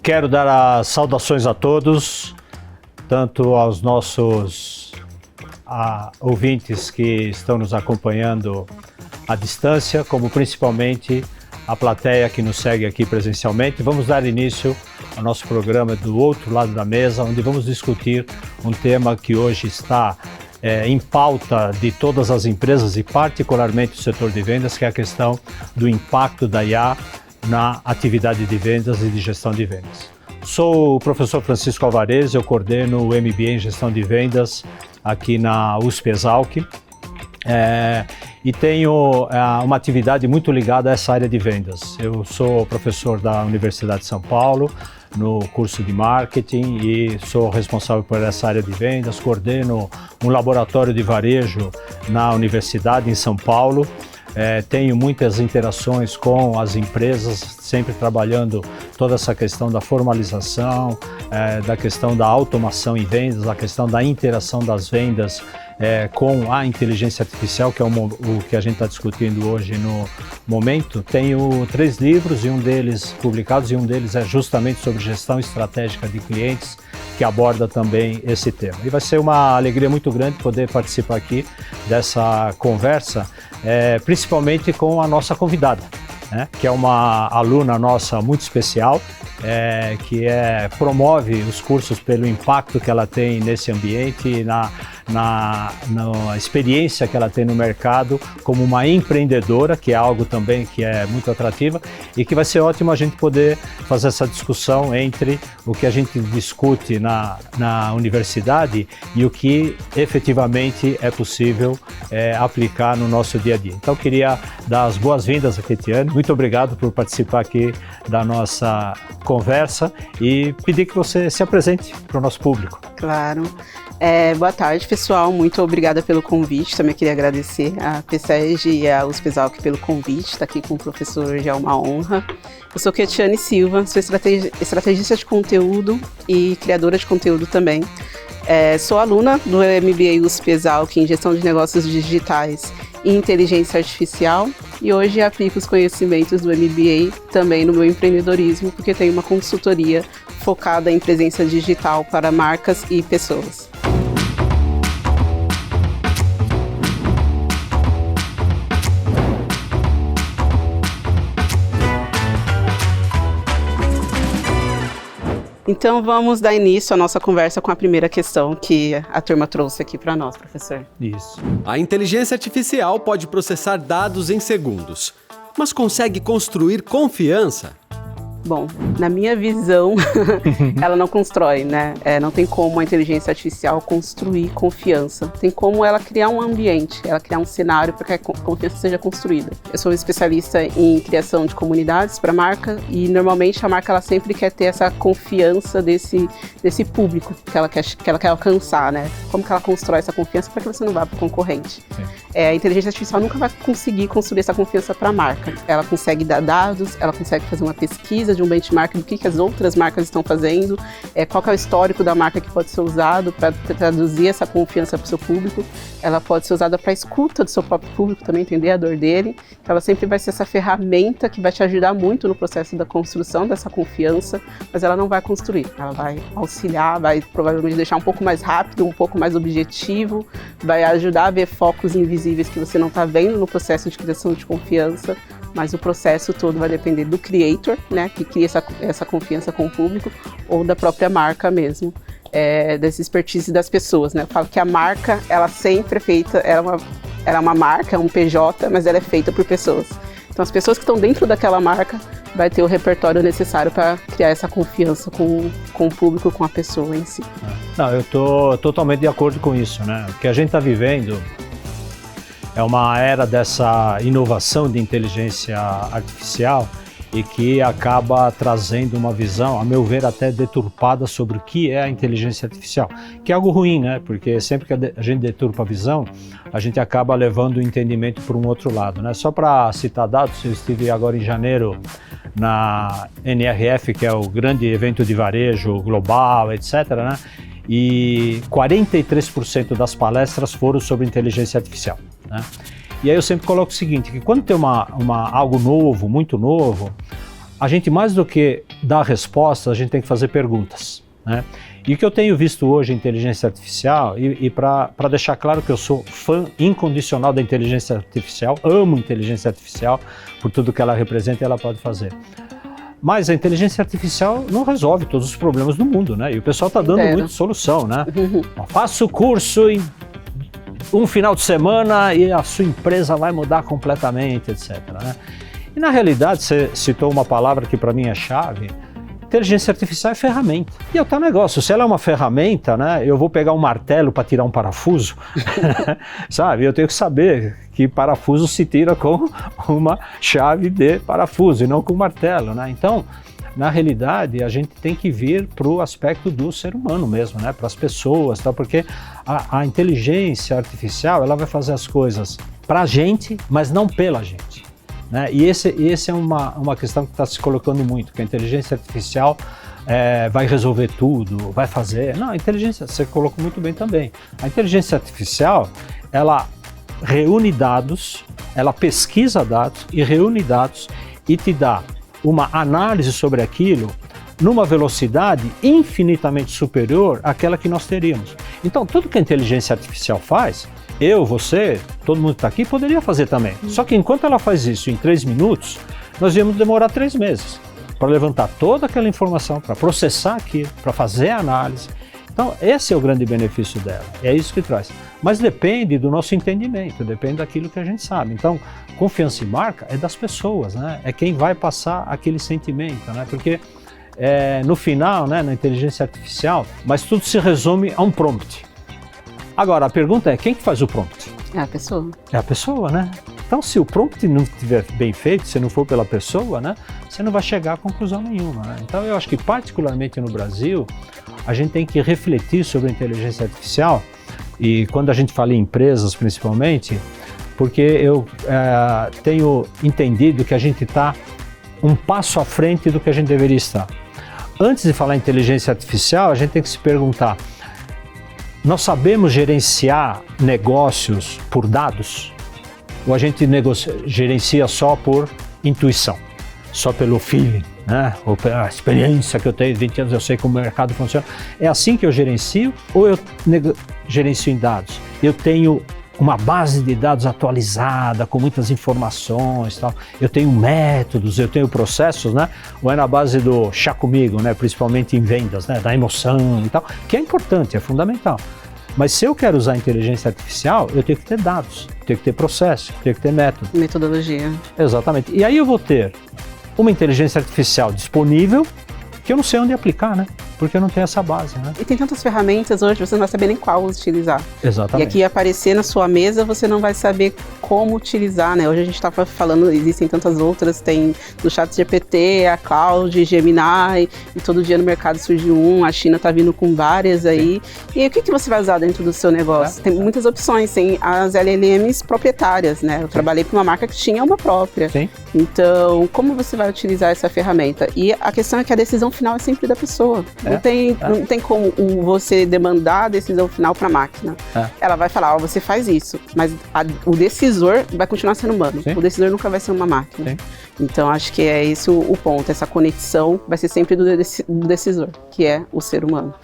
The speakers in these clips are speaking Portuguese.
Quero dar as saudações a todos, tanto aos nossos ouvintes que estão nos acompanhando à distância, como principalmente a plateia que nos segue aqui presencialmente. Vamos dar início ao nosso programa do outro lado da mesa, onde vamos discutir um tema que hoje está em pauta de todas as empresas e particularmente o setor de vendas, que é a questão do impacto da IA na atividade de vendas e de gestão de vendas. Sou o professor Francisco Alvarez, eu coordeno o MBA em Gestão de Vendas aqui na USP-Exalc e tenho uma atividade muito ligada a essa área de vendas. Eu sou professor da Universidade de São Paulo, no curso de marketing, e sou responsável por essa área de vendas, coordeno um laboratório de varejo na universidade em São Paulo. Tenho muitas interações com as empresas, sempre trabalhando toda essa questão da formalização, da questão da automação em vendas, a questão da interação das vendas com a inteligência artificial, que é o que a gente está discutindo hoje no momento. Tenho 3 livros, e um deles publicados, e um deles é justamente sobre gestão estratégica de clientes, que aborda também esse tema. E vai ser uma alegria muito grande poder participar aqui dessa conversa, principalmente com a nossa convidada, que é uma aluna nossa muito especial, que promove os cursos pelo impacto que ela tem nesse ambiente, na experiência que ela tem no mercado como uma empreendedora, que é algo também que é muito atrativa, e que vai ser ótimo a gente poder fazer essa discussão entre o que a gente discute na universidade e o que efetivamente é possível aplicar no nosso dia a dia. Então, queria dar as boas-vindas a Ketiane. Muito obrigado por participar aqui da nossa conversa e pedir que você se apresente para o nosso público. Claro. Boa tarde, pessoal. Muito obrigada pelo convite. Também queria agradecer a PSEG e a USP-Exalc pelo convite. Estar aqui com o professor já é uma honra. Eu sou Ketiane Silva, sou estrategista de conteúdo e criadora de conteúdo também. Sou aluna do MBA USP-Exalc em Gestão de Negócios Digitais e Inteligência Artificial, e hoje aplico os conhecimentos do MBA também no meu empreendedorismo, porque tenho uma consultoria focada em presença digital para marcas e pessoas. Então vamos dar início à nossa conversa com a primeira questão que a turma trouxe aqui para nós, professor. Isso. A inteligência artificial pode processar dados em segundos, mas consegue construir confiança? Bom, na minha visão, ela não constrói, né? Não tem como a inteligência artificial construir confiança. Tem como ela criar um ambiente, ela criar um cenário para que a confiança seja construída. Eu sou especialista em criação de comunidades para a marca, e normalmente a marca ela sempre quer ter essa confiança desse público que ela quer alcançar, né? Como que ela constrói essa confiança para que você não vá para o concorrente? A inteligência artificial nunca vai conseguir construir essa confiança para a marca. Ela consegue dar dados, ela consegue fazer uma pesquisa de um benchmark do que as outras marcas estão fazendo, qual que é o histórico da marca que pode ser usado para traduzir essa confiança para o seu público. Ela pode ser usada para a escuta do seu próprio público, também entender a dor dele. Então, ela sempre vai ser essa ferramenta que vai te ajudar muito no processo da construção dessa confiança, mas ela não vai construir, ela vai auxiliar, vai provavelmente deixar um pouco mais rápido, um pouco mais objetivo, vai ajudar a ver focos invisíveis que você não está vendo no processo de criação de confiança, mas o processo todo vai depender do creator, né, que cria essa confiança com o público, ou da própria marca mesmo, dessa expertise das pessoas, né? Eu falo que a marca, ela sempre é feita, ela é uma marca, é um PJ, mas ela é feita por pessoas. Então as pessoas que estão dentro daquela marca vai ter o repertório necessário para criar essa confiança com o público, com a pessoa em si. Não, eu estou totalmente de acordo com isso, né? O que a gente está vivendo é uma era dessa inovação de inteligência artificial e que acaba trazendo uma visão, a meu ver, até deturpada sobre o que é a inteligência artificial, que é algo ruim, né? Porque sempre que a gente deturpa a visão, a gente acaba levando o entendimento para um outro lado, né? Só para citar dados, eu estive agora em janeiro na NRF, que é o grande evento de varejo global, etc., né? E 43% das palestras foram sobre inteligência artificial, né? E aí eu sempre coloco o seguinte, que quando tem algo novo, muito novo, a gente mais do que dar respostas, a gente tem que fazer perguntas, né? E o que eu tenho visto hoje em inteligência artificial, e para deixar claro que eu sou fã incondicional da inteligência artificial, amo inteligência artificial por tudo que ela representa e ela pode fazer. Mas a inteligência artificial não resolve todos os problemas do mundo, né? E o pessoal está dando muita solução, né? Faça o curso em um final de semana e a sua empresa vai mudar completamente, etc, né? E na realidade, você citou uma palavra que para mim é chave. Inteligência artificial é ferramenta. E é o tal negócio, se ela é uma ferramenta, né, eu vou pegar um martelo para tirar um parafuso, sabe? Eu tenho que saber que parafuso se tira com uma chave de parafuso e não com um martelo, né? Então, na realidade, a gente tem que vir para o aspecto do ser humano mesmo, né? Para as pessoas, tá? Porque a inteligência artificial, ela vai fazer as coisas para a gente, mas não pela gente. Né? E esse é uma questão que está se colocando muito, que a inteligência artificial vai resolver tudo, vai fazer... Não, a inteligência, você colocou muito bem também. A inteligência artificial, ela reúne dados, ela pesquisa dados e reúne dados e te dá uma análise sobre aquilo numa velocidade infinitamente superior àquela que nós teríamos. Então, tudo que a inteligência artificial faz, eu, você, todo mundo que está aqui, poderia fazer também. Só que enquanto ela faz isso em 3 minutos, nós íamos demorar 3 meses para levantar toda aquela informação, para processar aquilo, para fazer a análise. Então, esse é o grande benefício dela, é isso que traz. Mas depende do nosso entendimento, depende daquilo que a gente sabe. Então, confiança e marca é das pessoas, né? É quem vai passar aquele sentimento, né? Porque no final, né, na inteligência artificial, mas tudo se resume a um prompt. Agora, a pergunta é, quem que faz o prompt? É a pessoa. É a pessoa, né? Então, se o prompt não estiver bem feito, se não for pela pessoa, né, você não vai chegar a conclusão nenhuma, né? Então, eu acho que, particularmente no Brasil, a gente tem que refletir sobre a inteligência artificial, e quando a gente fala em empresas, principalmente, porque eu tenho entendido que a gente está um passo à frente do que a gente deveria estar. Antes de falar em inteligência artificial, a gente tem que se perguntar, nós sabemos gerenciar negócios por dados? Ou a gente gerencia só por intuição, só pelo feeling, né? Ou pela experiência que eu tenho, 20 anos eu sei como o mercado funciona. É assim que eu gerencio ou eu gerencio em dados? Eu tenho uma base de dados atualizada, com muitas informações, tal. Eu tenho métodos, eu tenho processos, né? Ou é na base do chá comigo, né? Principalmente em vendas, né? Da emoção e tal, que é importante, é fundamental. Mas se eu quero usar inteligência artificial, eu tenho que ter dados, tenho que ter processo, tenho que ter método. Metodologia. Exatamente. E aí eu vou ter uma inteligência artificial disponível que eu não sei onde aplicar, né? Porque eu não tenho essa base, né? E tem tantas ferramentas hoje, você não vai saber nem qual utilizar. Exatamente. E aqui aparecer na sua mesa, você não vai saber como utilizar, né? Hoje a gente estava falando, existem tantas outras, tem no ChatGPT, a Cloud, Gemini, e todo dia no mercado surge a China está vindo com várias aí. Sim. E aí, o que você vai usar dentro do seu negócio? Tem muitas opções, tem as LLMs proprietárias, né? Eu trabalhei para uma marca que tinha uma própria. Sim. Então, como você vai utilizar essa ferramenta? E a questão é que a decisão final é sempre da pessoa. Não tem como você demandar a decisão final para a máquina. Ela vai falar, você faz isso, mas o decisor vai continuar sendo humano. Sim. O decisor nunca vai ser uma máquina. Sim. Então, acho que é esse o ponto. Essa conexão vai ser sempre do decisor, que é o ser humano.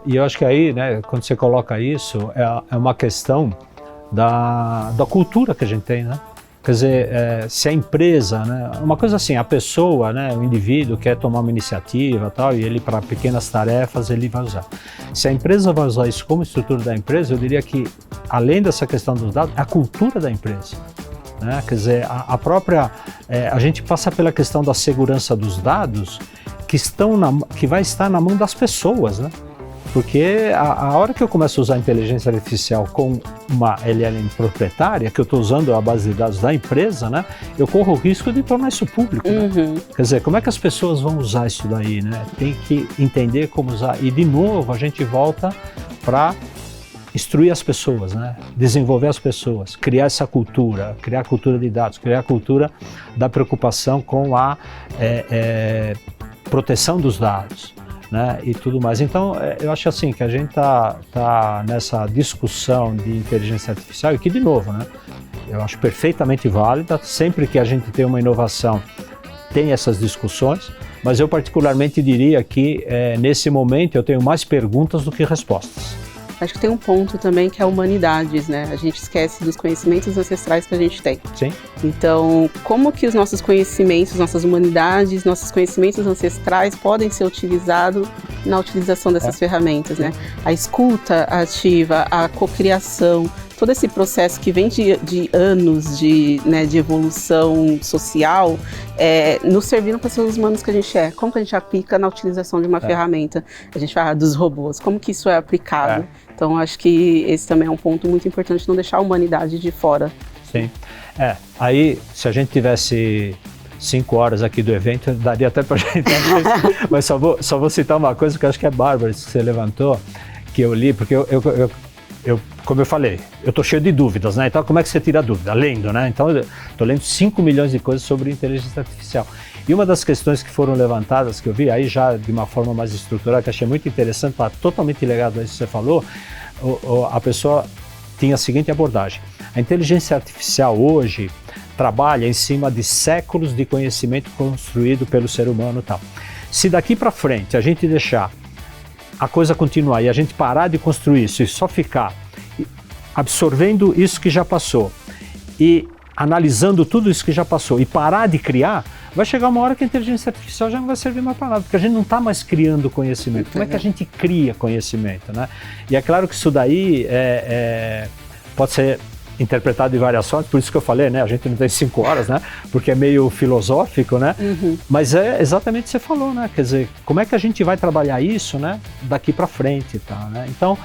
E eu acho que aí, né, quando você coloca isso, é uma questão da cultura que a gente tem, né? Quer dizer, se a empresa, né, uma coisa assim, a pessoa, né, o indivíduo quer tomar uma iniciativa tal, e ele para pequenas tarefas ele vai usar. Se a empresa vai usar isso como estrutura da empresa, eu diria que, além dessa questão dos dados, é a cultura da empresa. Né? Quer dizer, a própria, a gente passa pela questão da segurança dos dados que vai estar na mão das pessoas, né? Porque a hora que eu começo a usar a inteligência artificial com uma LLM proprietária, que eu estou usando a base de dados da empresa, né, eu corro o risco de tornar isso público. Né? Quer dizer, como é que as pessoas vão usar isso daí? Né? Tem que entender como usar. E, de novo, a gente volta para instruir as pessoas, né? Desenvolver as pessoas, criar essa cultura, criar a cultura de dados, criar a cultura da preocupação com a proteção dos dados. Né, e tudo mais. Então, eu acho assim que a gente tá nessa discussão de inteligência artificial e que, de novo, né, eu acho perfeitamente válida. Sempre que a gente tem uma inovação, tem essas discussões, mas eu particularmente diria que nesse momento eu tenho mais perguntas do que respostas. Acho que tem um ponto também que é humanidades, né? A gente esquece dos conhecimentos ancestrais que a gente tem. Sim. Então, como que os nossos conhecimentos, nossas humanidades, nossos conhecimentos ancestrais podem ser utilizados na utilização dessas ferramentas, né? A escuta ativa, a cocriação, todo esse processo que vem de anos de evolução social, nos serviram para ser os humanos que a gente é. Como que a gente aplica na utilização de uma ferramenta? A gente fala dos robôs, como que isso é aplicado? Então, acho que esse também é um ponto muito importante, não deixar a humanidade de fora. Sim. Aí, se a gente tivesse 5 horas aqui do evento, daria até pra gente... Mas só vou citar uma coisa que eu acho que é bárbara, que você levantou, que eu li, porque eu, como eu falei, eu estou cheio de dúvidas, né? Então, como é que você tira a dúvida? Lendo, né? Então, eu estou lendo 5 milhões de coisas sobre inteligência artificial. E uma das questões que foram levantadas, que eu vi, aí já de uma forma mais estruturada, que achei muito interessante, para totalmente ligado a isso que você falou, a pessoa tinha a seguinte abordagem. A inteligência artificial hoje trabalha em cima de séculos de conhecimento construído pelo ser humano e tal. Se daqui para frente a gente deixar a coisa continuar e a gente parar de construir isso e só ficar absorvendo isso que já passou e analisando tudo isso que já passou e parar de criar, vai chegar uma hora que a inteligência artificial já não vai servir mais para nada, porque a gente não está mais criando conhecimento. Como é que a gente cria conhecimento, né? E é claro que isso daí pode ser interpretado de varias formas, por isso que eu falei, né? A gente não tem 5 horas, né? Porque é meio filosófico, né? Mas é exatamente o que você falou, né? Quer dizer, como é que a gente vai trabalhar isso, né? Daqui para frente, tá? Né? Então,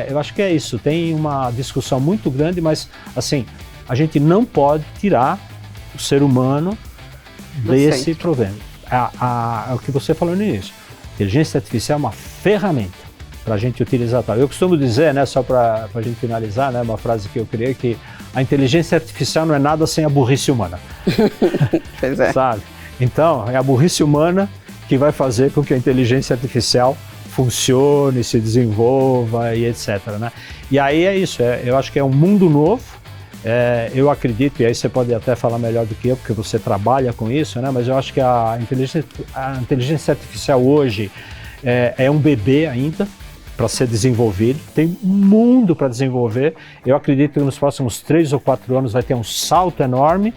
eu acho que é isso. Tem uma discussão muito grande, mas assim, a gente não pode tirar o ser humano desse problema. O que você falou no início. A inteligência artificial é uma ferramenta para a gente utilizar. Eu costumo dizer, né, só para a gente finalizar, né, uma frase que eu criei, que a inteligência artificial não é nada sem a burrice humana. Pois é. Sabe? Então, é a burrice humana que vai fazer com que a inteligência artificial funcione, se desenvolva e etc. Né? E aí é isso, eu acho que é um mundo novo. Eu acredito, e aí você pode até falar melhor do que eu, porque você trabalha com isso, né? Mas eu acho que a inteligência artificial hoje é um bebê ainda para ser desenvolvido, tem um mundo para desenvolver. Eu acredito que nos próximos 3 ou 4 anos vai ter um salto enorme,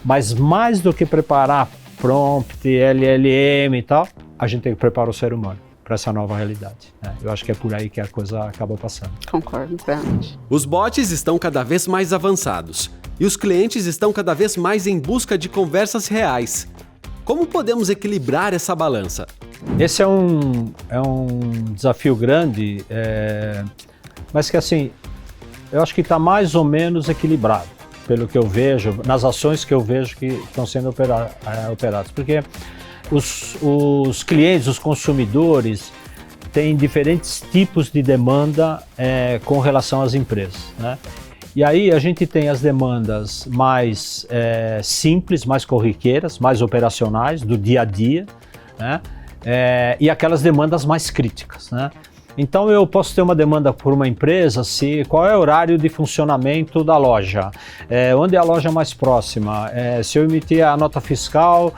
mas mais do que preparar prompt, LLM e tal, a gente tem que preparar o ser humano para essa nova realidade, né? Eu acho que é por aí que a coisa acaba passando. Concordo, plenamente. Os bots estão cada vez mais avançados e os clientes estão cada vez mais em busca de conversas reais. Como podemos equilibrar essa balança? Esse é um desafio grande, mas que assim, eu acho que está mais ou menos equilibrado, pelo que eu vejo, nas ações que eu vejo que estão sendo operadas, porque os clientes, os consumidores, têm diferentes tipos de demanda com relação às empresas, né? E aí a gente tem as demandas mais simples, mais corriqueiras, mais operacionais, do dia a dia, né? E aquelas demandas mais críticas, né? Então eu posso ter uma demanda por uma empresa, qual é o horário de funcionamento da loja, onde é a loja mais próxima, se eu emitir a nota fiscal,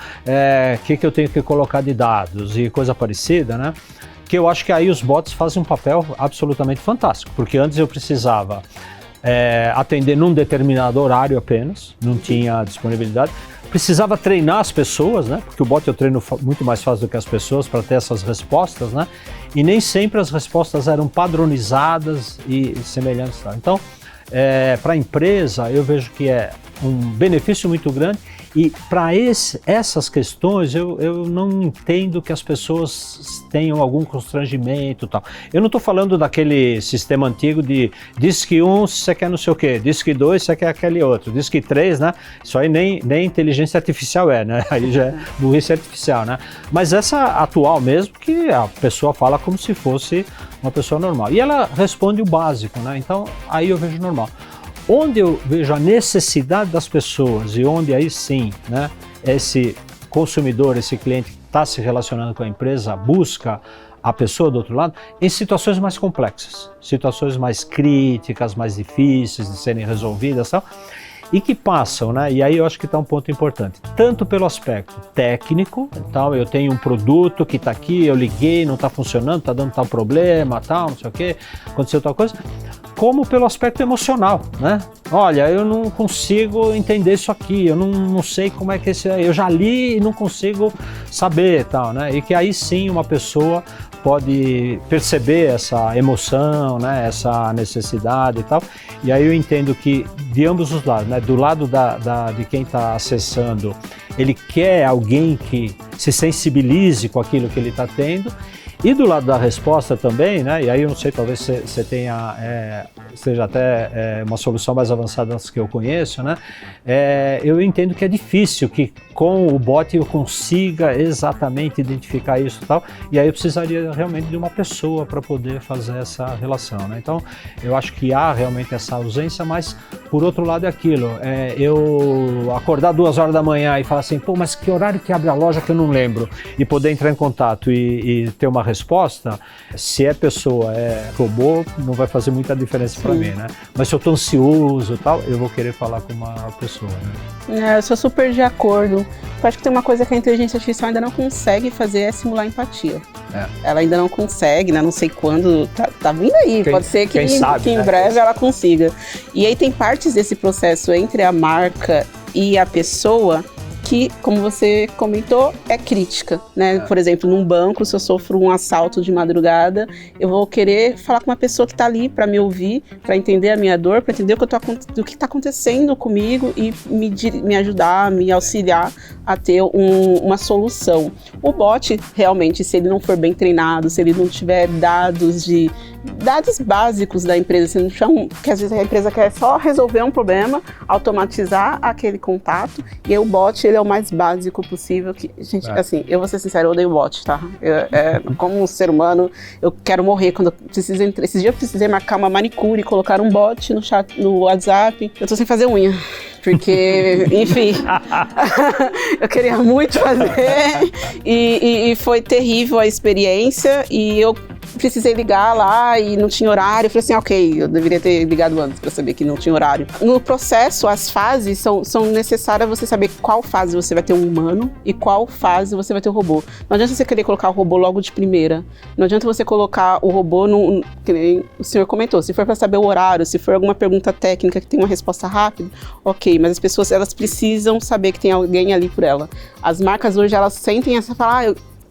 que eu tenho que colocar de dados e coisa parecida, né? Que eu acho que aí os bots fazem um papel absolutamente fantástico, porque antes eu precisava atender num determinado horário apenas, não tinha disponibilidade. Precisava treinar as pessoas, né? Porque o bot eu treino muito mais fácil do que as pessoas para ter essas respostas, né? E nem sempre as respostas eram padronizadas e semelhantes. Tá? Então, para a empresa, eu vejo que é um benefício muito grande. E para essas questões, eu não entendo que as pessoas tenham algum constrangimento e tal. Eu não estou falando daquele sistema antigo de diz que 1 você quer não sei o quê, diz que 2 você quer aquele outro, diz que 3, né? Isso aí nem inteligência artificial né? Aí já é burrice artificial, né? Mas essa atual mesmo, que a pessoa fala como se fosse uma pessoa normal. E ela responde o básico, né? Então, aí eu vejo normal. Onde eu vejo a necessidade das pessoas e onde aí sim, né, esse consumidor, esse cliente que está se relacionando com a empresa, busca a pessoa do outro lado, em situações mais complexas, situações mais críticas, mais difíceis de serem resolvidas e tal. e que passam, né? E aí eu acho que está um ponto importante, tanto pelo aspecto técnico, então eu tenho um produto que está aqui, eu liguei, não está funcionando, está dando tal problema, tal, não sei o que, aconteceu tal coisa, como pelo aspecto emocional, né? Olha, eu não consigo entender isso aqui, eu não sei como é que eu já li e não consigo saber, tal, né? E que aí sim uma pessoa pode perceber essa emoção, né, essa necessidade e tal, e aí eu entendo que de ambos os lados, né, do lado de quem está acessando, ele quer alguém que se sensibilize com aquilo que ele está tendo, e do lado da resposta também, né, e aí eu não sei, talvez você tenha, seja até uma solução mais avançada das que eu conheço, né, eu entendo que é difícil que com o bot eu consiga exatamente identificar isso e tal, e aí eu precisaria realmente de uma pessoa para poder fazer essa relação, né? Então eu acho que há realmente essa ausência, mas por outro lado é aquilo, eu acordar 2 horas da manhã e falar assim, pô, mas que horário que abre a loja que eu não lembro, e poder entrar em contato e ter uma resposta, se é pessoa, é robô, não vai fazer muita diferença para mim, né? Mas se eu estou ansioso e tal, eu vou querer falar com uma pessoa, né? Eu sou super de acordo. Eu acho que tem uma coisa que a inteligência artificial ainda não consegue fazer, é simular empatia. Ela ainda não consegue, né? Não sei quando, tá vindo aí, pode ser que em breve ela consiga. E aí tem partes desse processo entre a marca e a pessoa que, como você comentou, é crítica, né? Por exemplo, num banco, se eu sofro um assalto de madrugada, eu vou querer falar com uma pessoa que está ali para me ouvir, para entender a minha dor, para entender o que está acontecendo comigo e me ajudar, me auxiliar a ter uma solução. O bot, realmente, se ele não for bem treinado, se ele não tiver dados básicos da empresa, se não chama, que às vezes a empresa quer só resolver um problema, automatizar aquele contato, e aí o bot, ele é o mais básico possível. Que, gente, assim, eu vou ser sincero, eu odeio bot, tá? Como um ser humano, eu quero morrer quando eu preciso entrar. Esses dias eu precisei marcar uma manicure e colocar um bot no chat, no WhatsApp. Eu tô sem fazer unha. Porque, enfim, eu queria muito fazer e foi terrível a experiência, e eu precisei ligar lá e não tinha horário. Eu falei assim, ok, eu deveria ter ligado antes para saber que não tinha horário. No processo, as fases são necessárias você saber qual fase você vai ter um humano e qual fase você vai ter o robô. Não adianta você querer colocar o robô logo de primeira. Não adianta você colocar o robô, que nem o senhor comentou, se for para saber o horário, se for alguma pergunta técnica que tem uma resposta rápida, ok, mas as pessoas, elas precisam saber que tem alguém ali por ela. As marcas hoje, elas sentem essa,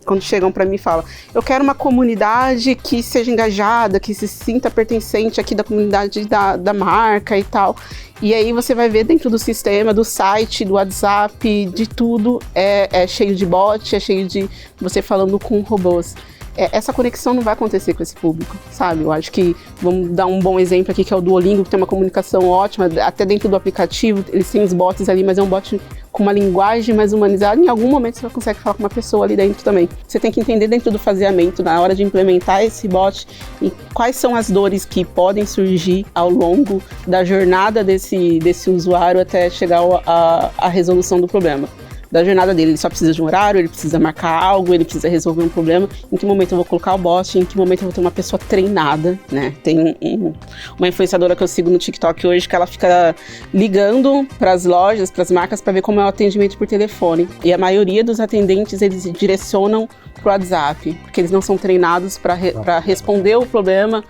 quando chegam para mim e falam, eu quero uma comunidade que seja engajada, que se sinta pertencente aqui da comunidade da marca e tal. E aí você vai ver dentro do sistema, do site, do WhatsApp, de tudo, é cheio de bot, é cheio de você falando com robôs. Essa conexão não vai acontecer com esse público, sabe? Eu acho que, vamos dar um bom exemplo aqui, que é o Duolingo, que tem uma comunicação ótima, até dentro do aplicativo, eles têm os bots ali, mas é um bot com uma linguagem mais humanizada. Em algum momento você consegue falar com uma pessoa ali dentro também. Você tem que entender dentro do faseamento, na hora de implementar esse bot, e quais são as dores que podem surgir ao longo da jornada desse usuário até chegar à resolução do problema. Da jornada dele, ele só precisa de um horário, ele precisa marcar algo, ele precisa resolver um problema, em que momento eu vou colocar o bot, em que momento eu vou ter uma pessoa treinada, né? Tem uma influenciadora que eu sigo no TikTok hoje, que ela fica ligando para as lojas, para as marcas, para ver como é o atendimento por telefone. E a maioria dos atendentes, eles direcionam pro WhatsApp, porque eles não são treinados para responder o problema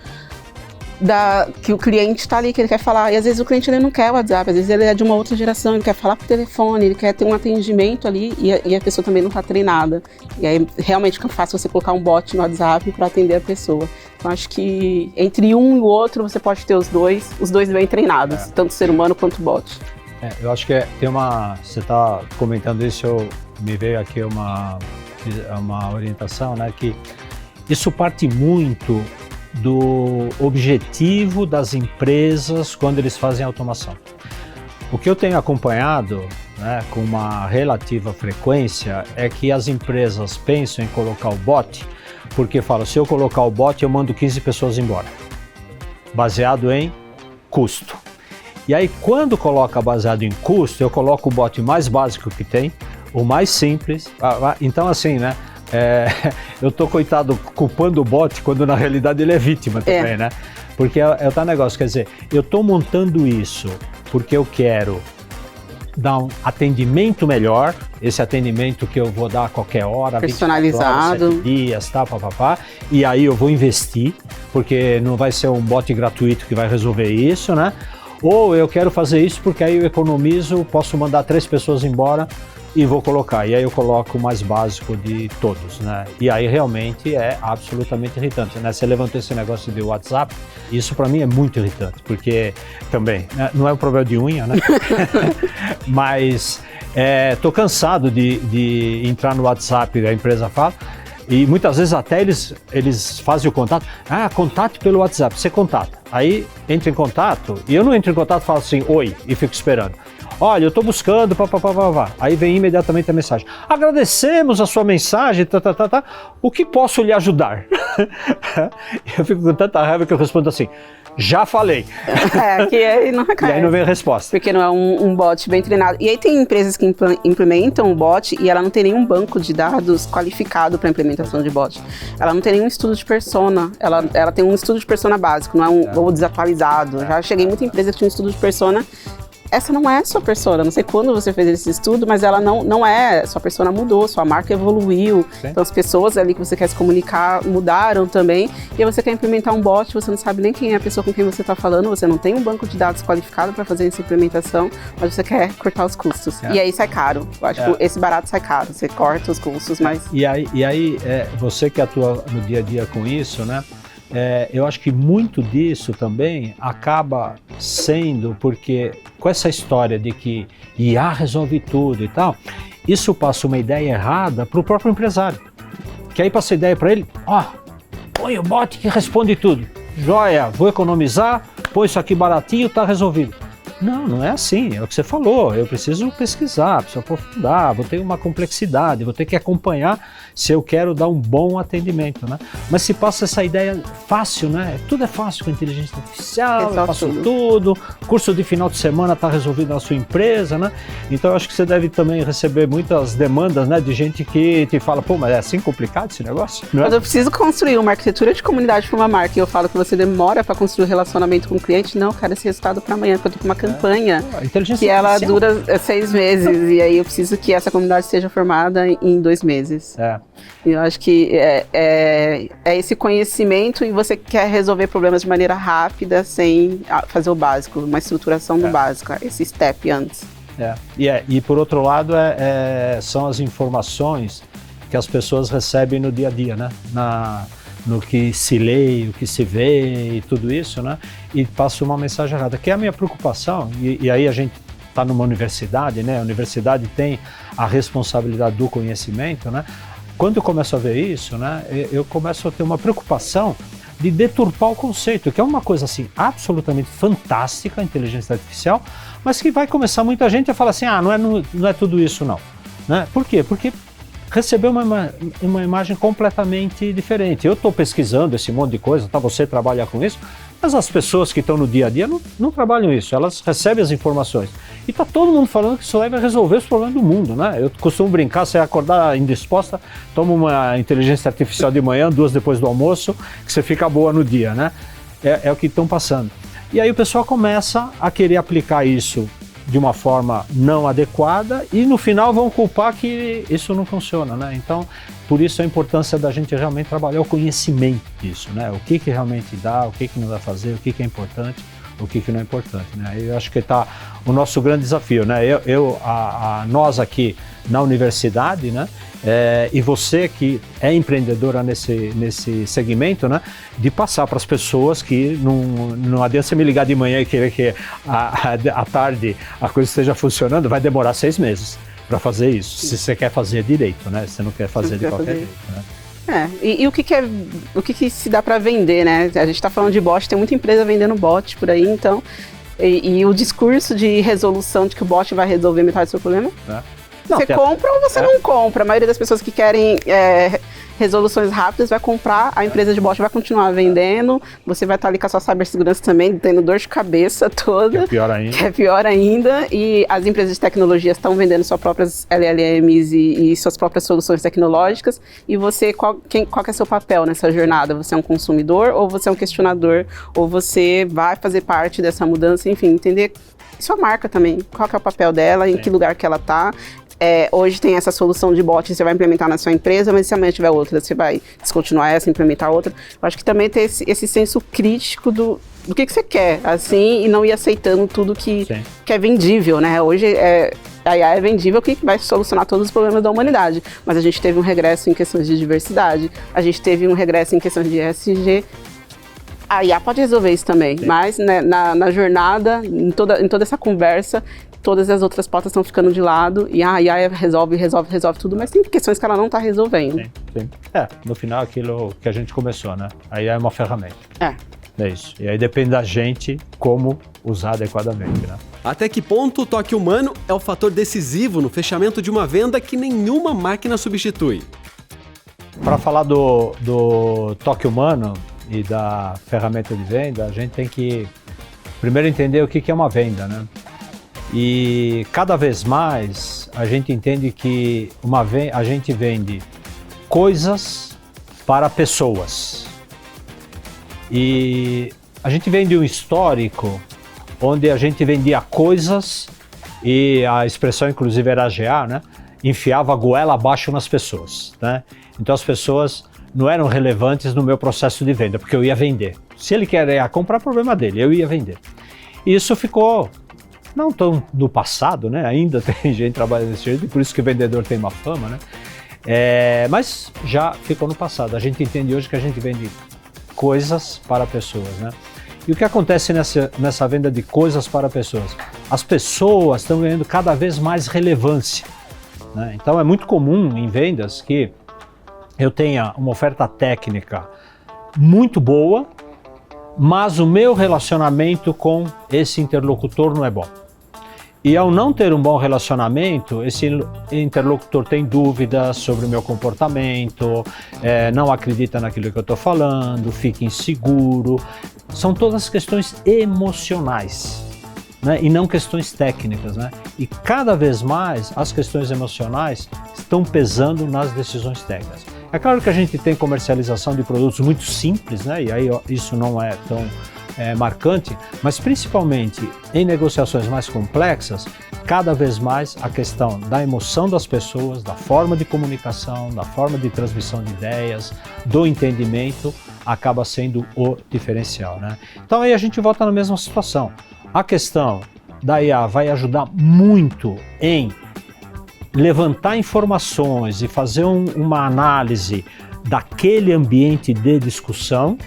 que o cliente está ali, que ele quer falar. E às vezes o cliente, ele não quer o WhatsApp, às vezes ele é de uma outra geração, ele quer falar por telefone, ele quer ter um atendimento ali, e a pessoa também não está treinada. E aí realmente fica fácil você colocar um bot no WhatsApp para atender a pessoa. Então acho que entre um e o outro você pode ter os dois bem treinados, tanto o ser humano quanto o bot. Eu acho que tem você está comentando isso, me veio aqui uma orientação, né, que isso parte muito do objetivo das empresas quando eles fazem automação. O que eu tenho acompanhado, né, com uma relativa frequência, é que as empresas pensam em colocar o bot, porque falam, se eu colocar o bot, eu mando 15 pessoas embora, baseado em custo. E aí, quando coloca baseado em custo, eu coloco o bot mais básico que tem, o mais simples. Então, assim, né? Eu tô, coitado, culpando o bot, quando na realidade ele é vítima também, né? Porque é o tal negócio, quer dizer, eu tô montando isso porque eu quero dar um atendimento melhor, esse atendimento que eu vou dar a qualquer hora, personalizado, 7 dias, tá, papapá, e aí eu vou investir, porque não vai ser um bot gratuito que vai resolver isso, né? Ou eu quero fazer isso porque aí eu economizo, posso mandar 3 pessoas embora e vou colocar. E aí eu coloco o mais básico de todos, né? E aí realmente é absolutamente irritante, né? Você levantou esse negócio de WhatsApp, isso para mim é muito irritante, porque também, né, não é um problema de unha, né? Mas tô cansado de entrar no WhatsApp, a empresa fala, e muitas vezes até eles fazem o contato. Contate pelo WhatsApp, você contata. Aí entra em contato, e eu não entro em contato e falo assim, oi, e fico esperando. Olha, eu estou buscando, Aí vem imediatamente a mensagem. Agradecemos a sua mensagem, O que posso lhe ajudar? Eu fico com tanta raiva que eu respondo assim, já falei. Que aí não E aí não vem a resposta. Porque não é um bot bem treinado. E aí tem empresas que implementam o bot e ela não tem nenhum banco de dados qualificado para implementação de bot. Ela não tem nenhum estudo de persona. Ela tem um estudo de persona básico, não é ou desatualizado. Já cheguei em muita empresa que tinha um estudo de persona. Essa não é sua persona, não sei quando você fez esse estudo, mas ela não é, sua persona mudou, sua marca evoluiu, sim. Então as pessoas ali que você quer se comunicar mudaram também, e aí você quer implementar um bot, você não sabe nem quem é a pessoa com quem você está falando, você não tem um banco de dados qualificado para fazer essa implementação, mas você quer cortar os custos, e aí sai caro, eu acho que esse barato sai caro, você corta os custos, mas... E aí você que atua no dia a dia com isso, né? Eu acho que muito disso também acaba sendo porque com essa história de que IA resolve tudo e tal, isso passa uma ideia errada para o próprio empresário. Que aí passa a ideia para ele, põe o bot que responde tudo. Joia, vou economizar, põe isso aqui baratinho, tá resolvido. Não é assim, é o que você falou, eu preciso pesquisar, preciso aprofundar, vou ter uma complexidade, vou ter que acompanhar se eu quero dar um bom atendimento, né? Mas se passa essa ideia fácil, né? Tudo é fácil com a inteligência artificial, eu faço tudo, curso de final de semana está resolvido na sua empresa, né? Então eu acho que você deve também receber muitas demandas, né, de gente que te fala, mas é assim complicado esse negócio? Não é? Mas eu preciso construir uma arquitetura de comunidade para uma marca e eu falo que você demora para construir um relacionamento com o cliente, não, eu quero esse resultado para amanhã, porque eu tô com uma campanha que ela dura 6 meses e aí eu preciso que essa comunidade seja formada em 2 meses. Eu acho que é esse conhecimento e você quer resolver problemas de maneira rápida sem fazer o básico, uma estruturação do básico, esse step antes. E por outro lado são as informações que as pessoas recebem no dia a dia, né? No que se lê, o que se vê e tudo isso, né? E passa uma mensagem errada, que é a minha preocupação, e aí a gente está numa universidade, né? A universidade tem a responsabilidade do conhecimento, né? Quando eu começo a ver isso, né? Eu começo a ter uma preocupação de deturpar o conceito, que é uma coisa assim absolutamente fantástica, a inteligência artificial, mas que vai começar muita gente a falar assim, não é tudo isso não, né? Por quê? Porque recebeu uma imagem completamente diferente. Eu estou pesquisando esse monte de coisa, você trabalha com isso, mas as pessoas que estão no dia a dia não trabalham isso, elas recebem as informações. E está todo mundo falando que isso aí vai resolver os problemas do mundo, né? Eu costumo brincar, você acordar indisposta, toma uma inteligência artificial de manhã, 2 depois do almoço, que você fica boa no dia, né? É o que estão passando. E aí o pessoal começa a querer aplicar isso de uma forma não adequada e no final vão culpar que isso não funciona, né? Então, por isso a importância da gente realmente trabalhar o conhecimento disso, né? O que realmente dá, o que não dá fazer, o que é importante, o que não é importante, né? Eu acho que está o nosso grande desafio, né? Nós aqui na universidade, né? E você que é empreendedora nesse segmento, né? De passar para as pessoas que não adianta você me ligar de manhã e querer que à tarde a coisa esteja funcionando, vai demorar 6 meses para fazer isso, se você quer fazer direito, né? Se você não quer fazer de qualquer jeito, né? E o que se dá para vender, né? A gente está falando de bot, tem muita empresa vendendo bot por aí, então, e o discurso de resolução de que o bot vai resolver metade do seu problema, você compra ou você não compra? A maioria das pessoas que querem resoluções rápidas vai comprar, a empresa de bot vai continuar vendendo, você vai estar ali com a sua cibersegurança também, tendo dor de cabeça toda. Que é pior ainda. E as empresas de tecnologia estão vendendo suas próprias LLMs e suas próprias soluções tecnológicas. E você, qual que é seu papel nessa jornada? Você é um consumidor ou você é um questionador? Ou você vai fazer parte dessa mudança? Enfim, entender sua marca também, qual que é o papel dela, em que lugar que ela está. Hoje tem essa solução de bot, você vai implementar na sua empresa, mas se amanhã tiver outra, você vai descontinuar essa, implementar outra. Eu acho que também tem esse senso crítico do que você quer, assim, e não ir aceitando tudo que é vendível, né? Hoje a IA é vendível, que vai solucionar todos os problemas da humanidade. Mas a gente teve um regresso em questões de diversidade, a gente teve um regresso em questões de ESG. A IA pode resolver isso também, mas né, na jornada, em toda essa conversa, todas as outras pautas estão ficando de lado e a IA resolve tudo, mas tem questões que ela não está resolvendo. Sim. No final, aquilo que a gente começou, né? A IA é uma ferramenta. É isso. E aí depende da gente como usar adequadamente, né? Até que ponto o toque humano é o fator decisivo no fechamento de uma venda que nenhuma máquina substitui? Para falar do toque humano e da ferramenta de venda, a gente tem que primeiro entender o que é uma venda, né? E cada vez mais a gente entende que a gente vende coisas para pessoas. E a gente vem de um histórico onde a gente vendia coisas e a expressão inclusive era GA, né? Enfiava a goela abaixo nas pessoas, né? Então as pessoas não eram relevantes no meu processo de venda, porque eu ia vender. Se ele quer comprar, problema dele, eu ia vender. E isso ficou não tão no passado, né? Ainda tem gente trabalhando desse jeito, e por isso que o vendedor tem uma fama, né? Mas já ficou no passado. A gente entende hoje que a gente vende coisas para pessoas, né? E o que acontece nessa venda de coisas para pessoas? As pessoas estão ganhando cada vez mais relevância, né? Então é muito comum em vendas que eu tenha uma oferta técnica muito boa, mas o meu relacionamento com esse interlocutor não é bom. E ao não ter um bom relacionamento, esse interlocutor tem dúvidas sobre o meu comportamento, não acredita naquilo que eu estou falando, fica inseguro. São todas questões emocionais, né? E não questões técnicas, né? E cada vez mais as questões emocionais estão pesando nas decisões técnicas. É claro que a gente tem comercialização de produtos muito simples, né? E aí isso não é tão marcante, mas principalmente em negociações mais complexas, cada vez mais a questão da emoção das pessoas, da forma de comunicação, da forma de transmissão de ideias, do entendimento, acaba sendo o diferencial, né? Então aí a gente volta na mesma situação. A questão da IA vai ajudar muito em levantar informações e fazer uma análise daquele ambiente de discussão,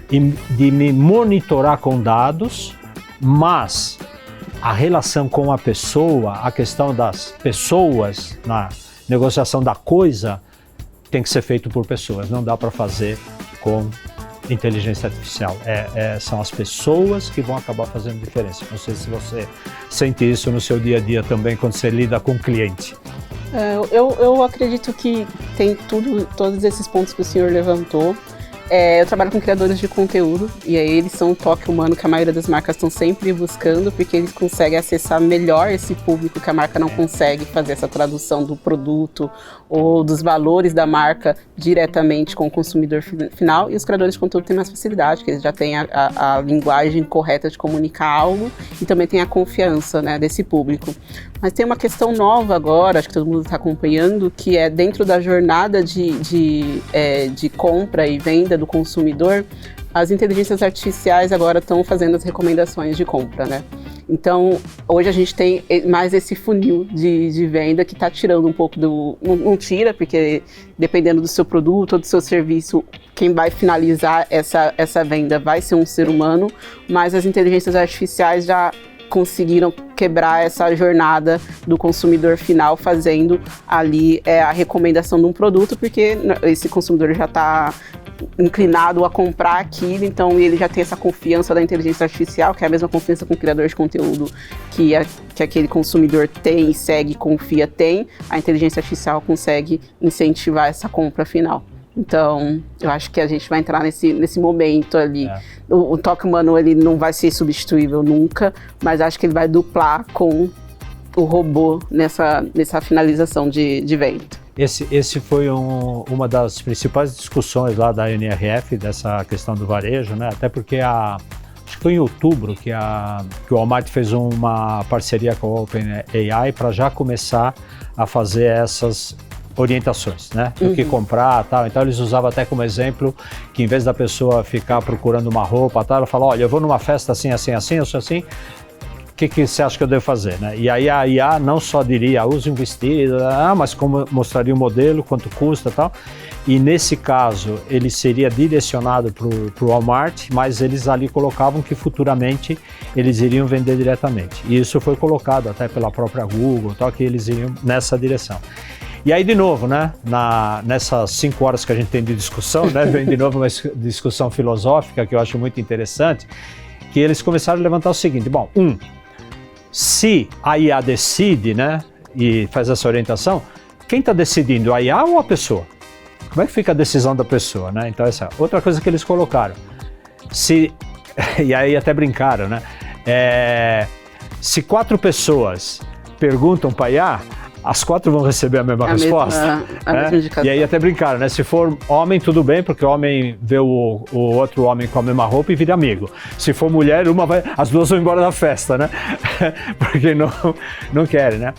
de me monitorar com dados, mas a relação com a pessoa, a questão das pessoas na negociação da coisa, tem que ser feito por pessoas, não dá para fazer com inteligência artificial. São as pessoas que vão acabar fazendo diferença. Não sei se você sente isso no seu dia a dia também, quando você lida com o cliente. Eu acredito que tem todos esses pontos que o senhor levantou. Eu trabalho com criadores de conteúdo e aí eles são o toque humano que a maioria das marcas estão sempre buscando, porque eles conseguem acessar melhor esse público que a marca não consegue fazer essa tradução do produto ou dos valores da marca diretamente com o consumidor final, e os criadores de conteúdo têm mais facilidade, porque eles já têm a linguagem correta de comunicar algo e também tem a confiança, né, desse público. Mas tem uma questão nova agora, acho que todo mundo está acompanhando, que é dentro da jornada de compra e venda do consumidor, as inteligências artificiais agora estão fazendo as recomendações de compra, né? Então, hoje a gente tem mais esse funil de venda que está tirando um pouco não tira, porque dependendo do seu produto ou do seu serviço, quem vai finalizar essa venda vai ser um ser humano, mas as inteligências artificiais já conseguiram quebrar essa jornada do consumidor final, fazendo ali a recomendação de um produto, porque esse consumidor já está inclinado a comprar aquilo, então ele já tem essa confiança da inteligência artificial, que é a mesma confiança com o criador de conteúdo que aquele consumidor tem e segue, confia, tem. A inteligência artificial consegue incentivar essa compra final. Então, eu acho que a gente vai entrar nesse momento ali. O toque humano, ele não vai ser substituível nunca, mas acho que ele vai duplar com o robô nessa finalização de venda. Esse foi uma das principais discussões lá da NRF, dessa questão do varejo, né? Até porque a acho que foi em outubro que o Walmart fez uma parceria com a OpenAI para já começar a fazer essas orientações, né? Do que comprar, tal. Então eles usavam até como exemplo que em vez da pessoa ficar procurando uma roupa, tal, ela fala, olha, eu vou numa festa assim, assim, assim, eu sou assim, o que você acha que eu devo fazer, né? E aí a IA não só diria, use um vestido, mas como mostraria o modelo, quanto custa e tal. E nesse caso, ele seria direcionado para o Walmart, mas eles ali colocavam que futuramente eles iriam vender diretamente. E isso foi colocado até pela própria Google, tal, que eles iriam nessa direção. E aí, de novo, né, nessas 5 horas que a gente tem de discussão, né, vem de novo uma discussão filosófica que eu acho muito interessante, que eles começaram a levantar o seguinte, bom, se a IA decide, né, e faz essa orientação, quem está decidindo, a IA ou a pessoa? Como é que fica a decisão da pessoa, né? Então, essa outra coisa que eles colocaram, e aí até brincaram, né? Se 4 pessoas perguntam para a IA, as 4 vão receber a mesma resposta. A mesma indicação. E aí até brincaram, né? Se for homem, tudo bem, porque o homem vê o outro homem com a mesma roupa e vira amigo. Se for mulher, as duas vão embora da festa, né? Porque não querem, né?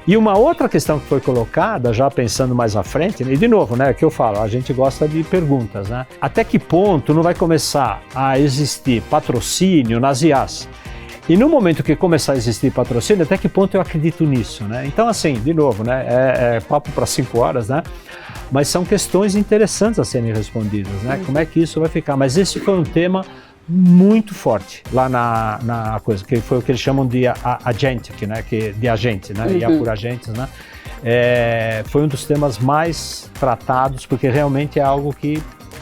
E uma outra questão que foi colocada, já pensando mais à frente, e de novo, né, que eu falo, a gente gosta de perguntas, né? Até que ponto não vai começar a existir patrocínio nas IAs? E no momento que começar a existir patrocínio, até que ponto eu acredito nisso, né? Então, assim, de novo, né, é papo para 5 horas, né? Mas são questões interessantes a serem respondidas, né? Como é que isso vai ficar? Mas esse foi um tema muito forte lá na coisa, que foi o que eles chamam de agentic, né? De agente, né? IA por agentes, né? Foi um dos temas mais tratados, porque realmente é algo que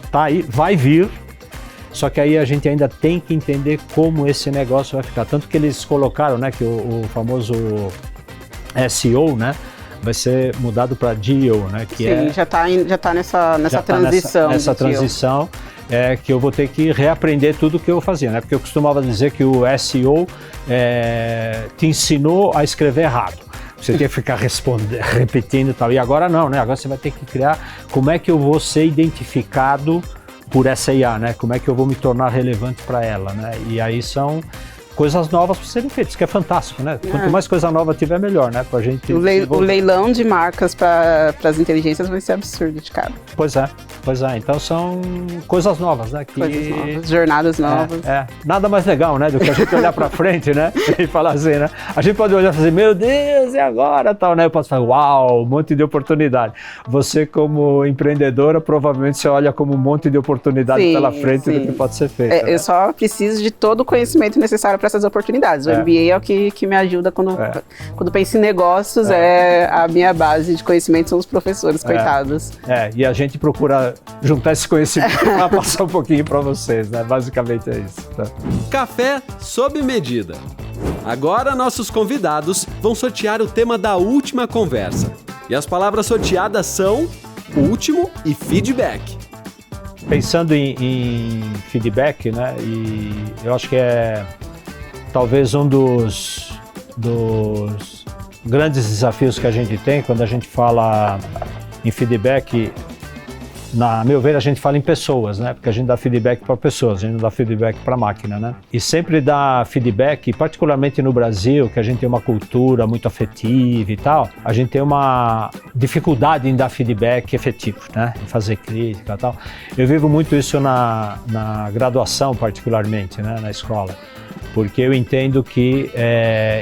tá aí, vai vir. Só que aí a gente ainda tem que entender como esse negócio vai ficar. Tanto que eles colocaram, né, que o famoso SEO, né, vai ser mudado para GEO, né, que Sim, já tá nessa transição. Nessa transição que eu vou ter que reaprender tudo que eu fazia, né, porque eu costumava dizer que o SEO te ensinou a escrever errado. Você tem que ficar repetindo e tal. E agora não, né, agora você vai ter que criar como é que eu vou ser identificado por essa IA, né? Como é que eu vou me tornar relevante para ela, né? E aí são coisas novas para serem feitas, que é fantástico, né? Quanto mais coisa nova tiver, melhor, né? Pra gente o leilão de marcas para as inteligências vai ser absurdo de cara. Pois é. Então são coisas novas, né? Coisas novas, jornadas novas. Nada mais legal, né? Do que a gente olhar para frente, né? E falar assim, né? A gente pode olhar e fazer, meu Deus, e agora? Tal, né? Eu posso falar, uau, um monte de oportunidade. Você, como empreendedora, provavelmente você olha como um monte de oportunidade pela frente do que pode ser feito. Né? Eu só preciso de todo o conhecimento necessário para essas oportunidades. O MBA é o que me ajuda quando penso em negócios, a minha base de conhecimento são os professores, coitados. E a gente procura juntar esse conhecimento para passar um pouquinho para vocês, né? Basicamente é isso. Tá? Café sob medida. Agora nossos convidados vão sortear o tema da última conversa. E as palavras sorteadas são último e feedback. Pensando em feedback, né? E eu acho que é talvez um dos grandes desafios que a gente tem quando a gente fala em feedback. Na meu ver, a gente fala em pessoas, né? Porque a gente dá feedback para pessoas, a gente não dá feedback para máquina, né? E sempre dá feedback, particularmente no Brasil, que a gente tem uma cultura muito afetiva e tal, a gente tem uma dificuldade em dar feedback efetivo, né? Em fazer crítica e tal. Eu vivo muito isso na graduação, particularmente, né? Na escola. Porque eu entendo que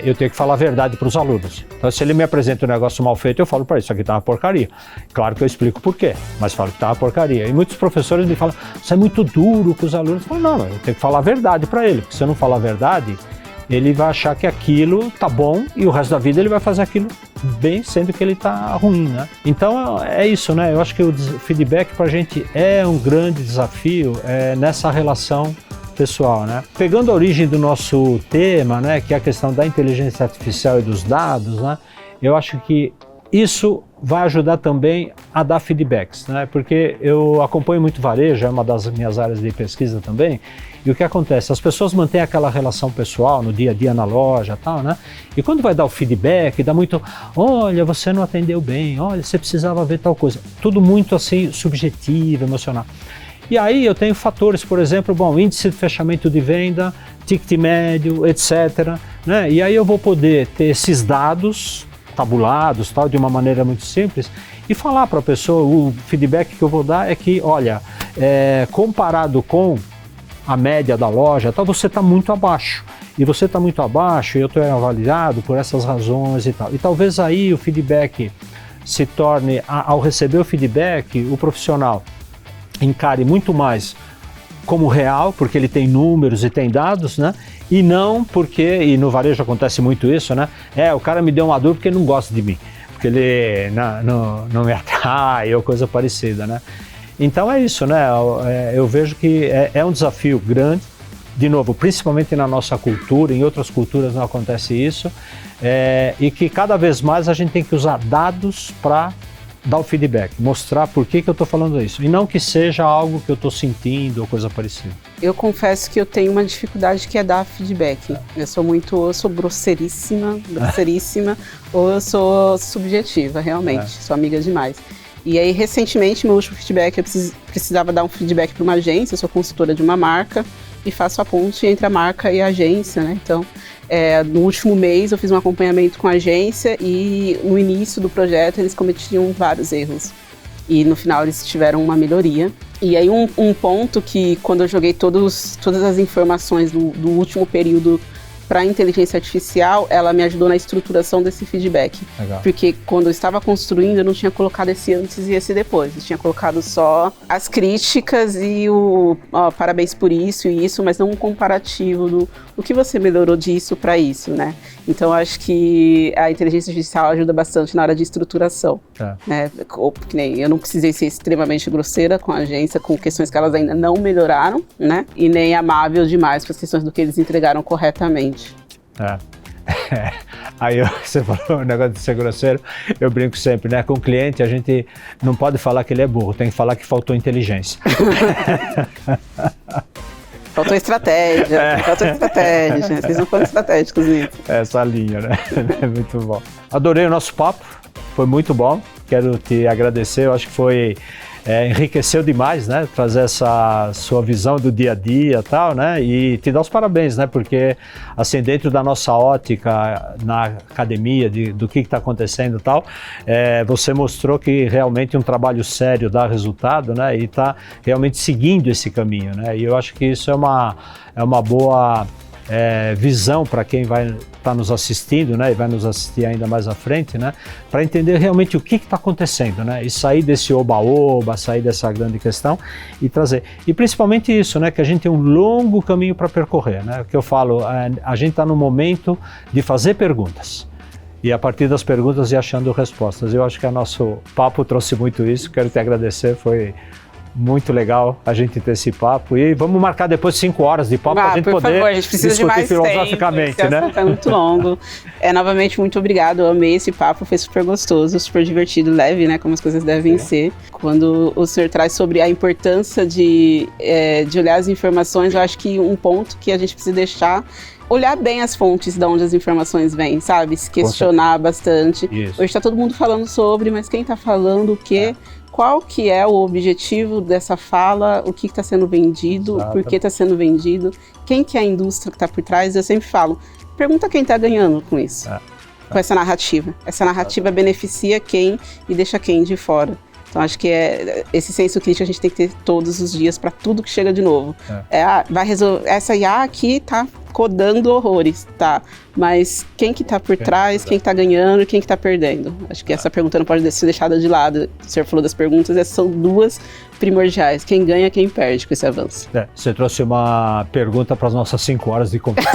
eu tenho que falar a verdade para os alunos. Então, se ele me apresenta um negócio mal feito, eu falo para ele, isso aqui tá uma porcaria. Claro que eu explico por quê, mas falo que tá uma porcaria. E muitos professores me falam, isso é muito duro com os alunos. Eu falo, não, eu tenho que falar a verdade para ele, porque se eu não falar a verdade, ele vai achar que aquilo tá bom e o resto da vida ele vai fazer aquilo bem, sendo que ele tá ruim, né? Então, é isso, né? Eu acho que o feedback para a gente é um grande desafio nessa relação pessoal, né? Pegando a origem do nosso tema, né, que é a questão da inteligência artificial e dos dados, né, eu acho que isso vai ajudar também a dar feedbacks, né, porque eu acompanho muito varejo, é uma das minhas áreas de pesquisa também, e o que acontece? As pessoas mantêm aquela relação pessoal no dia a dia na loja e tal, né, e quando vai dar o feedback, dá muito, olha, você não atendeu bem, olha, você precisava ver tal coisa, tudo muito assim subjetivo, emocional. E aí eu tenho fatores, por exemplo, índice de fechamento de venda, ticket médio, etc. Né? E aí eu vou poder ter esses dados tabulados, tal, de uma maneira muito simples, e falar para a pessoa, o feedback que eu vou dar é que, olha, comparado com a média da loja, tal, você está muito abaixo. E você está muito abaixo, e eu estou avaliado por essas razões e tal. E talvez aí o feedback se torne, ao receber o feedback, o profissional encare muito mais como real, porque ele tem números e tem dados, né? E não porque, e no varejo acontece muito isso, né? O cara me deu uma dor porque ele não gosta de mim, porque ele não me atrai ou coisa parecida, né? Então é isso, né? Eu vejo que é um desafio grande, de novo, principalmente na nossa cultura, em outras culturas não acontece isso, e que cada vez mais a gente tem que usar dados para dar o feedback, mostrar por que eu estou falando isso, e não que seja algo que eu estou sentindo ou coisa parecida. Eu confesso que eu tenho uma dificuldade que é dar feedback. Eu sou grosseiríssima, ou eu sou subjetiva, realmente, sou amiga demais. E aí, recentemente, meu último feedback, eu precisava dar um feedback para uma agência, eu sou consultora de uma marca, e faço a ponte entre a marca e a agência, né? Então, no último mês eu fiz um acompanhamento com a agência e no início do projeto eles cometiam vários erros. E no final eles tiveram uma melhoria. E aí um ponto que quando eu joguei todas as informações do último período para a inteligência artificial, ela me ajudou na estruturação desse feedback. Legal. Porque quando eu estava construindo, eu não tinha colocado esse antes e esse depois. Eu tinha colocado só as críticas e parabéns por isso e isso, mas não um comparativo do o que você melhorou disso para isso, né? Então, acho que a inteligência artificial ajuda bastante na hora de estruturação. Né? Eu não precisei ser extremamente grosseira com a agência, com questões que elas ainda não melhoraram, né? E nem amável demais para as questões do que eles entregaram corretamente. Aí você falou o negócio de ser grosseiro, eu brinco sempre, né? Com o cliente a gente não pode falar que ele é burro, tem que falar que faltou inteligência. Faltou estratégia, vocês não foram estratégicos nisso. Essa linha, né? Muito bom. Adorei o nosso papo, foi muito bom, quero te agradecer, eu acho que foi... enriqueceu demais, né? Trazer essa sua visão do dia a dia e tal, né? E te dar os parabéns, né? Porque, assim, dentro da nossa ótica na academia, do que está acontecendo e tal, você mostrou que realmente um trabalho sério dá resultado, né? E está realmente seguindo esse caminho, né? E eu acho que isso é uma boa... visão para quem vai estar nos assistindo, né, e vai nos assistir ainda mais à frente, né, para entender realmente o que está acontecendo, né, e sair desse oba-oba, sair dessa grande questão e trazer. E principalmente isso, né, que a gente tem um longo caminho para percorrer, né, que eu falo, a gente está no momento de fazer perguntas. E a partir das perguntas ir achando respostas. Eu acho que o nosso papo trouxe muito isso, quero te agradecer, foi muito legal a gente ter esse papo e vamos marcar depois 5 horas de papo para a gente poder a gente precisa discutir de mais filosoficamente, tempo, né? É muito longo. Novamente, muito obrigado, eu amei esse papo, foi super gostoso, super divertido, leve, né, como as coisas devem ser. Quando o senhor traz sobre a importância de olhar as informações, eu acho que um ponto que a gente precisa deixar olhar bem as fontes de onde as informações vêm, sabe? Se questionar bastante. Isso. Hoje está todo mundo falando sobre, mas quem está falando o quê? Qual que é o objetivo dessa fala, o que está sendo vendido, por que está sendo vendido, quem que é a indústria que está por trás. Eu sempre falo, pergunta quem está ganhando com isso, com essa narrativa. Essa narrativa beneficia quem e deixa quem de fora. Então, acho que esse senso crítico a gente tem que ter todos os dias para tudo que chega de novo. Vai resolver, essa IA aqui está codando horrores, tá? Mas quem que tá por trás, quem que tá ganhando e quem que tá perdendo? Acho que essa pergunta não pode ser deixada de lado. O senhor falou das perguntas, essas são duas primordiais. Quem ganha, quem perde com esse avanço. Você trouxe uma pergunta para as nossas 5 horas de conversa.